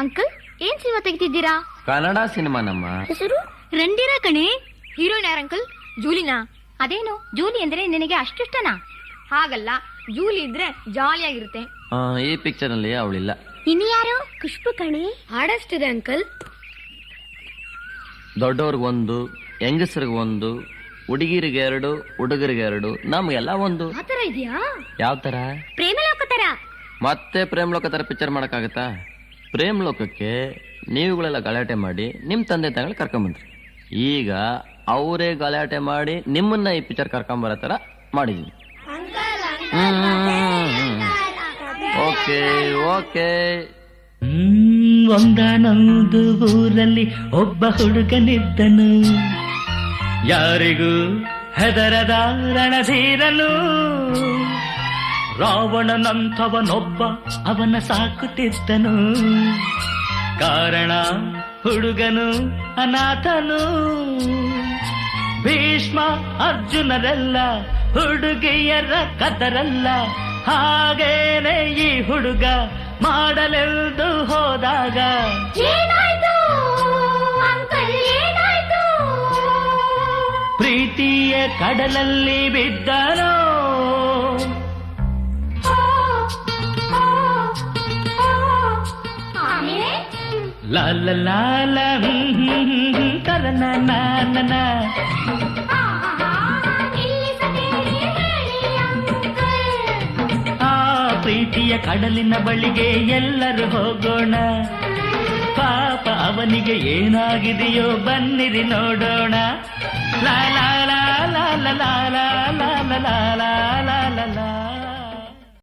Uncle ಏನ್ cinema ತೆಗಿತಿದ್ದೀರಾ? Kannada cinema. ನಮ್ಮ ಹೆಸರು ರಂಡೀರ ಕಣೆ. ಹೀರೋಯಿನ್ ಯಾರ ಅಂಕಲ್? ಜೂಲಿನಾ? ಅದೇನು ಜೂಲಿ ಅಂದ್ರೆ ನಿನಗೆ ಅಷ್ಟಿಷ್ಟನಾ? ಹಾಗಲ್ಲ, ಜೂಲಿ ಇದ್ರೆ ಜಾಲಿಯಾಗಿರುತ್ತೆ. ಈ ಪಿಕ್ಚರ್ ನಲ್ಲಿ ಅವಳಿಲ್ಲ. ಇನ್ನು ಯಾರು? ಖುಷ್ಬು ಕಣೆ. ಹಾಡಷ್ಟಿದೆ ಅಂಕಲ್. ದೊಡ್ಡವ್ರಿಗೊಂದು, ಹೆಂಗಸರಿಗೆ ಒಂದು, ಹುಡುಗಿರಿಗೆ 2, ಹುಡುಗರಿಗೆ 2, ನಮ್ಗೆಲ್ಲ ಒಂದು. ಆತರ ಇದೆಯಾ? ಯಾವ ತರ? ಪ್ರೇಮಲೋಕ ತರ. ಮತ್ತೆ ಪ್ರೇಮಲೋಕ ತರ ಪಿಕ್ಚರ್ ಮಾಡಕ್ಕಾಗತ್ತಾ? ಪ್ರೇಮಲೋಕಕ್ಕೆ ನೀವುಗಳೆಲ್ಲ ಗಲಾಟೆ ಮಾಡಿ ನಿಮ್ ತಂದೆ ತಾಯಿಗಳು ಕರ್ಕೊಂಬಂದ್ರಿ. ಈಗ ಅವರೇ ಗಲಾಟೆ ಮಾಡಿ ನಿಮ್ಮನ್ನ ಈ ಪಿಕ್ಚರ್ ಕರ್ಕೊಂಬರೋ ತರ ಮಾಡಿದೀನಿ. Okay okay. ಒಂದಾನೊಂದು ಊರಲ್ಲಿ ಒಬ್ಬ ಹುಡುಗನಿದ್ದನು, ಯಾರಿಗೂ ಹೆದರದ ರಣಧೀರನು. ರಾವಣನಂಥವನೊಬ್ಬ ಅವನ ಸಾಕುತ್ತಿದ್ದನು, ಕಾರಣ ಹುಡುಗನು ಅನಾಥನು. ಭೀಷ್ಮ ಅರ್ಜುನರೆಲ್ಲ ಹುಡುಗಿಯರ ಕದರಲ್ಲ, ಹಾಗೇನೆ ಈ ಹುಡುಗ ಮಾಡಲೆಂದು ಹೋದಾಗ ಪ್ರೀತಿಯ ಕಡಲಲ್ಲಿ ಬಿದ್ದನೋ. ಲಾಲ ಲಾಲ ಕರನ ನಾನನ. ಪ್ರೀತಿಯ ಕಡಲಿನ ಬಳಿಗೆ ಎಲ್ಲರೂ ಹೋಗೋಣ, ಪಾಪ ಅವನಿಗೆ ಏನಾಗಿದೆಯೋ ಬನ್ನಿರಿ ನೋಡೋಣ. ಲಾ ಲಾ ಲಾ ಲಾ ಲಾ ಲಾ ಲಾ ಲಾ ಲಾ.